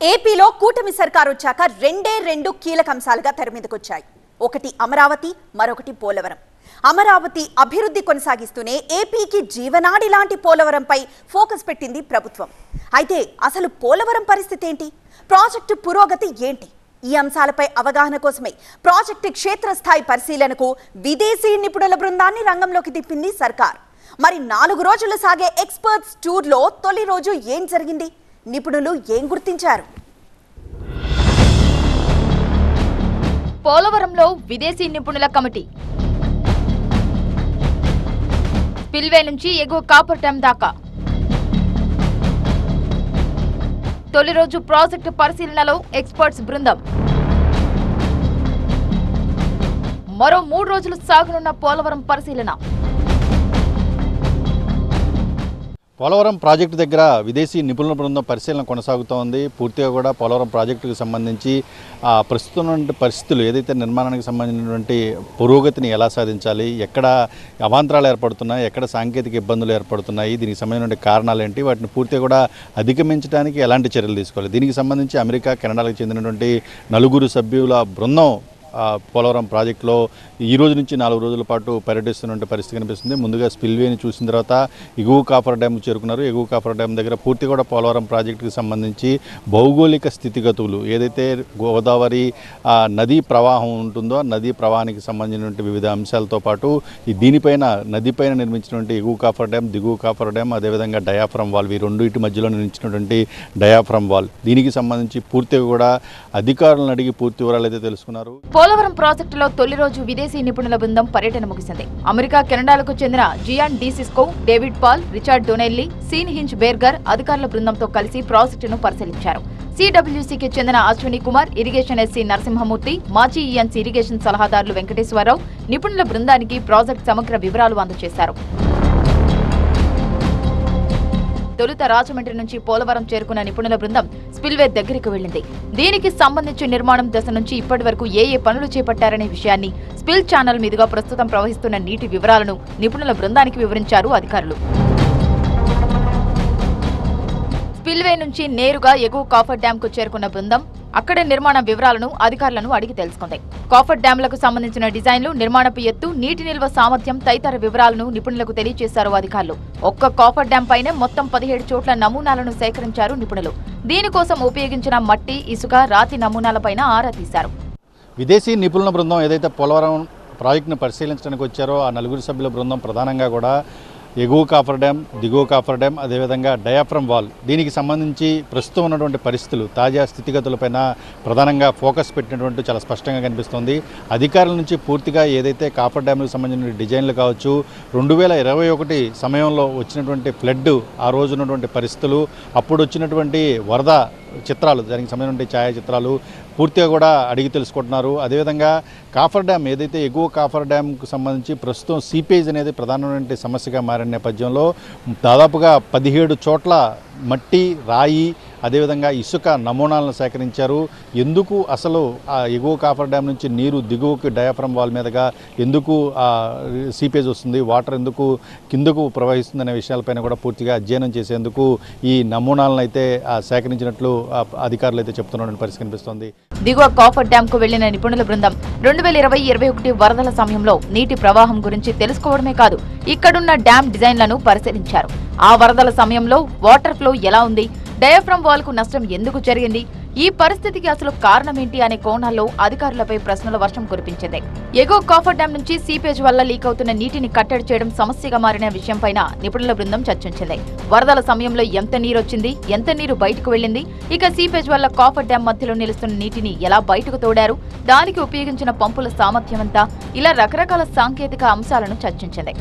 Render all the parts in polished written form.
ఏపీలో కూటమి సర్కారు వచ్చాక రెండు కీలక అంశాలుగా తెరమీదకొచ్చాయి. ఒకటి అమరావతి, మరొకటి పోలవరం. అమరావతి అభివృద్ధి కొనసాగిస్తూనే ఏపీకి జీవనాడి లాంటి పోలవరంపై ఫోకస్ పెట్టింది ప్రభుత్వం. అయితే అసలు పోలవరం పరిస్థితి ఏంటి? ప్రాజెక్టు పురోగతి ఏంటి? ఈ అంశాలపై అవగాహన కోసమే ప్రాజెక్టు క్షేత్రస్థాయి పరిశీలనకు విదేశీ నిపుణుల బృందాన్ని రంగంలోకి తిప్పింది సర్కార్. మరి 4 రోజులు సాగే ఎక్స్పర్ట్స్ టూర్లో తొలి రోజు ఏం జరిగింది? నిపుణులు ఏం గుర్తించారు? పోలవరంలో విదేశీ నిపుణుల కమిటీ. స్పిల్వే నుంచి ఎగువ కాపర్ డ్యాం దాకా తొలి రోజు ప్రాజెక్టు పరిశీలనలో ఎక్స్పర్ట్స్ బృందం. మరో 3 రోజులు సాగనున్న పోలవరం పరిశీలన. పోలవరం ప్రాజెక్టు దగ్గర విదేశీ నిపుణుల బృందం పరిశీలన కొనసాగుతోంది. పూర్తిగా కూడా పోలవరం ప్రాజెక్టుకు సంబంధించి ప్రస్తుతం పరిస్థితులు ఏదైతే నిర్మాణానికి సంబంధించినటువంటి పురోగతిని ఎలా సాధించాలి, ఎక్కడ అవాంతరాలు ఏర్పడుతున్నాయి, ఎక్కడ సాంకేతిక ఇబ్బందులు ఏర్పడుతున్నాయి, దీనికి సంబంధించిన కారణాలు ఏంటి, వాటిని పూర్తిగా కూడా అధిగమించడానికి ఎలాంటి చర్యలు తీసుకోవాలి, దీనికి సంబంధించి అమెరికా, కెనడాలకు చెందినటువంటి 4 సభ్యుల బృందం పోలవరం ప్రాజెక్టులో ఈ రోజు నుంచి 4 రోజుల పాటు పర్యటిస్తున్న పరిస్థితి కనిపిస్తుంది. ముందుగా స్పిల్వేని చూసిన తర్వాత ఎగువ కాపర్ డ్యామ్ చేరుకున్నారు. ఎగువ కాపర్ డ్యామ్ దగ్గర పూర్తి కూడా పోలవరం ప్రాజెక్టుకి సంబంధించి భౌగోళిక స్థితిగతులు, ఏదైతే గోదావరి నదీ ప్రవాహం ఉంటుందో నదీ ప్రవాహానికి సంబంధించినటువంటి వివిధ అంశాలతో పాటు దీనిపైన నదిపైన నిర్మించినటువంటి ఎగువ కాపర్ డ్యామ్, దిగువ కాపర్ డ్యామ్, అదేవిధంగా డయాఫ్రమ్ వాల్, ఈ రెండింటి మధ్యలో నిర్మించినటువంటి డయాఫ్రమ్ వాల్, దీనికి సంబంధించి పూర్తిగా కూడా అధికారులను అడిగి పూర్తి వివరాలు అయితే తెలుసుకున్నారు. పోలవరం ప్రాజెక్టులో తొలి రోజు విదేశీ నిపుణుల బృందం పర్యటన ముగిసింది. అమెరికా, కెనడాలకు చెందిన జియాన్ డి సిస్కో, David Paul, Richard Donnelly, Sean Hinchberger అధికారుల బృందంతో కలిసి ప్రాజెక్టును పరిశీలించారు. సిడబ్ల్యూసీకి చెందిన అశ్విని కుమార్, ఇరిగేషన్ ఎస్సీ నరసింహమూర్తి, మాజీ ఈఎన్సీ ఇరిగేషన్ సలహాదారులు వెంకటేశ్వరరావు నిపుణుల బృందానికి ప్రాజెక్టు సమగ్ర వివరాలు అందజేశారు. తొలుత రాజమండ్రి నుంచి పోలవరం చేరుకున్న నిపుణుల బృందం స్పిల్వే దగ్గరికి వెళ్లింది. దీనికి సంబంధించి నిర్మాణం దశ నుంచి ఇప్పటి వరకు ఏ పనులు చేపట్టారనే విషయాన్ని, స్పిల్ ఛానల్ మీదుగా ప్రస్తుతం ప్రవహిస్తున్న నీటి వివరాలను నిపుణుల బృందానికి వివరించారు అధికారులు. స్పిల్వే నుంచి నేరుగా ఎగువ కాఫర్ డ్యాం కు చేరుకున్న బృందం అక్కడే నిర్మాణ వివరాలను అధికారులను అడిగి తెలుసుకుంది. కాఫర్ డ్యాంలకు సంబంధించిన డిజైన్లు, నిర్మాణపు ఎత్తు, నీటి నిల్వ సామర్థ్యం తదితర వివరాలను నిపుణులకు తెలియజేశారు అధికారులు. ఒక్క కాఫర్ డ్యాం పైనే మొత్తం 17 చోట్ల నమూనాలను సేకరించారు నిపుణులు. దీనికోసం ఉపయోగించిన మట్టి, ఇసుక, రాతి నమూనాలపైన ఆరా తీశారు. విదేశీ నిపుణుల బృందం ఏదైతే పోలవరం ప్రాజెక్టును పరిశీలించడానికి వచ్చారో ఆ 4 సభ్యుల బృందం ప్రధానంగా కూడా ఎగువ కాపర్ డ్యామ్, దిగువ కాపర్ డ్యామ్, అదేవిధంగా డయాఫ్రమ్ వాల్, దీనికి సంబంధించి ప్రస్తుతం ఉన్నటువంటి పరిస్థితులు, తాజా స్థితిగతులపైన ప్రధానంగా ఫోకస్ పెట్టినటువంటి చాలా స్పష్టంగా కనిపిస్తోంది. అధికారుల నుంచి పూర్తిగా ఏదైతే కాపర్ డ్యామ్లకు సంబంధించిన డిజైన్లు కావచ్చు, 2021 సమయంలో వచ్చినటువంటి ఫ్లడ్, ఆ రోజు ఉన్నటువంటి పరిస్థితులు, అప్పుడు వచ్చినటువంటి వరద చిత్రాలు, దానికి సంబంధించిన ఛాయాచిత్రాలు పూర్తిగా కూడా అడిగి తెలుసుకుంటున్నారు. అదేవిధంగా కాఫర్ డ్యామ్, ఏదైతే ఎగువ కాఫర్ డ్యామ్కు సంబంధించి ప్రస్తుతం సీపేజ్ అనేది ప్రధానమైన సమస్యగా మారిన నేపథ్యంలో దాదాపుగా 17 చోట్ల మట్టి, రాయి, అదేవిధంగా ఇసుక నమూనాలను సేకరించారు. ఎందుకు అసలు ఆ ఎగువ కాపర్ డ్యామ్ నుంచి నీరు దిగువకి డయాఫ్రమ్ వాల్ మీదుగా ఎందుకు సీపేజ్ వస్తుంది, వాటర్ ఎందుకు కిందకు ప్రవహిస్తుంది అనే విషయాలపైన కూడా పూర్తిగా అధ్యయనం చేసేందుకు ఈ నమూనాలను అయితే సేకరించినట్లు అధికారులు అయితే చెప్తున్న పరిస్థితి కనిపిస్తోంది. దిగువ కాఫర్ డ్యాం కు వెళ్లిన నిపుణుల బృందం 2020-21 వరదల సమయంలో నీటి ప్రవాహం గురించి తెలుసుకోవడమే కాదు, ఇక్కడున్న డ్యాం డిజైన్లను పరిశీలించారు. ఆ వరదల సమయంలో వాటర్ ఫ్లో ఎలా ఉంది, డయాఫ్రమ్ వాల్ కు నష్టం ఎందుకు జరిగింది, ఈ పరిస్థితికి అసలు కారణమేంటి అనే కోణాల్లో అధికారులపై ప్రశ్నల వర్షం కురిపించింది. ఎగువ కాఫర్ డ్యాం నుంచి సీపేజ్ వల్ల లీక్ అవుతున్న నీటిని కట్టడి చేయడం సమస్యగా మారిన విషయంపైన నిపుణుల బృందం చర్చించింది. వరదల సమయంలో ఎంత నీరు వచ్చింది, ఎంత నీరు బయటకు వెళ్లింది, ఇక సీపేజ్ వల్ల కాఫర్ డ్యాం మధ్యలో నిలుస్తున్న నీటిని ఎలా బయటకు తోడారు, దానికి ఉపయోగించిన పంపుల సామర్థ్యం ఎంత, ఇలా రకరకాల సాంకేతిక అంశాలను చర్చించింది.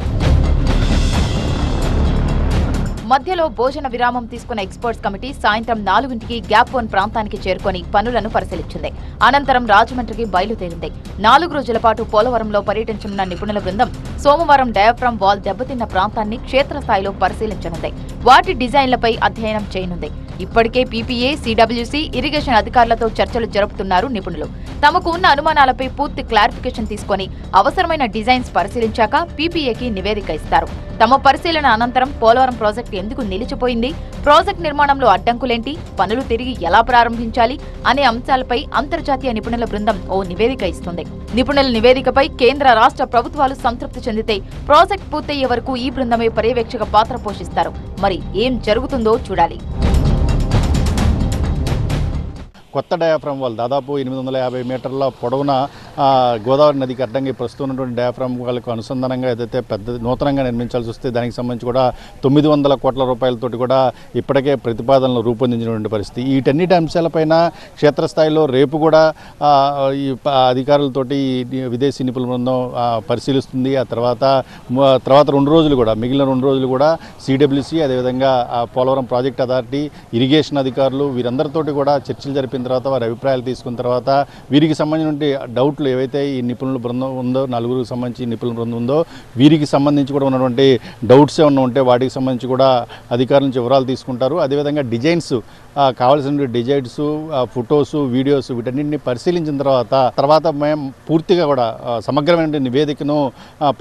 మధ్యలో భోజన విరామం తీసుకున్న ఎక్స్పర్ట్స్ కమిటీ సాయంత్రం 4ంటికి గ్యాప్ 1 ప్రాంతానికి చేరుకొని పనులను పరిశీలించింది. అనంతరం రాజమండ్రికి బయలుదేరింది. 4 రోజుల పాటు పోలవరంలో పర్యటించనున్న నిపుణుల బృందం సోమవారం డయాఫ్రమ్ వాల్ దెబ్బతిన్న ప్రాంతాన్ని క్షేత్రస్థాయిలో పరిశీలించనుంది. వాటి డిజైన్లపై అధ్యయనం చేయనుంది. ఇప్పటికే పీపీఏ, సిడబ్ల్యూసీ, ఇరిగేషన్ అధికారులతో చర్చలు జరుపుతున్నారు నిపుణులు. తమకు ఉన్న అనుమానాలపై పూర్తి క్లారిఫికేషన్ తీసుకొని అవసరమైన డిజైన్స్ పరిశీలించాక పీపీఏకి నివేదిక ఇస్తారు. తమ పరిశీలన అనంతరం పోలవరం ప్రాజెక్టు ఎందుకు నిలిచిపోయింది, ప్రాజెక్ట్ నిర్మాణంలో అడ్డంకులేంటి, పనులు తిరిగి ఎలా ప్రారంభించాలి అనే అంశాలపై అంతర్జాతీయ నిపుణుల బృందం ఓ నివేదిక ఇస్తుంది. నిపుణుల నివేదికపై కేంద్ర రాష్ట్ర ప్రభుత్వాలు సంతృప్తి చెందితే ప్రాజెక్ట్ పూర్తయ్యే వరకు ఈ బృందమే పర్యవేక్షక పాత్ర పోషిస్తారు. మరి ఏం జరుగుతుందో చూడాలి. కొత్త డయాఫ్రామ్ వాల్ దాదాపు 850 మీటర్ల పొడవున గోదావరి నదికి అడ్డంగా ప్రస్తుతం ఉన్నటువంటి డయాఫ్రామ్ వాళ్ళకు అనుసంధానంగా ఏదైతే పెద్ద నూతనంగా నిర్మించాల్సి వస్తే దానికి సంబంధించి కూడా 900 కోట్ల రూపాయలతోటి కూడా ఇప్పటికే ప్రతిపాదనలు రూపొందించినటువంటి పరిస్థితి. వీటన్నిటి అంశాలపైన క్షేత్రస్థాయిలో రేపు కూడా ఈ అధికారులతోటి విదేశీ నిపుణుల బృందం పరిశీలిస్తుంది. ఆ తర్వాత 2 రోజులు కూడా మిగిలిన 2 రోజులు కూడా సిడబ్ల్యూసి అదేవిధంగా పోలవరం ప్రాజెక్ట్ అథారిటీ, ఇరిగేషన్ అధికారులు వీరందరితోటి కూడా చర్చలు జరిపిన తర్వాత వారి అభిప్రాయాలు తీసుకున్న తర్వాత వీరికి సంబంధించిన డౌట్లు ఏవైతే ఈ నిపుణుల బృందం ఉందో, 4 సంబంధించి నిపుణుల బృందం ఉందో వీరికి సంబంధించి కూడా ఉన్నటువంటి డౌట్స్ ఏమన్నా ఉంటే వాటికి సంబంధించి కూడా అధికారుల నుంచి వివరాలు తీసుకుంటారు. అదేవిధంగా డిజైన్స్ కావాల్సిన డిజైన్స్, ఫొటోస్, వీడియోస్ వీటన్నింటినీ పరిశీలించిన తర్వాత మేము పూర్తిగా కూడా సమగ్రమైన నివేదికను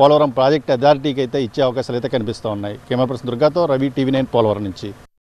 పోలవరం ప్రాజెక్ట్ అథారిటీకి అయితే ఇచ్చే అవకాశాలు అయితే కనిపిస్తూ ఉన్నాయి. కెమెరా పర్సన్ దుర్గాతో రవి, TV9 పోలవరం నుంచి.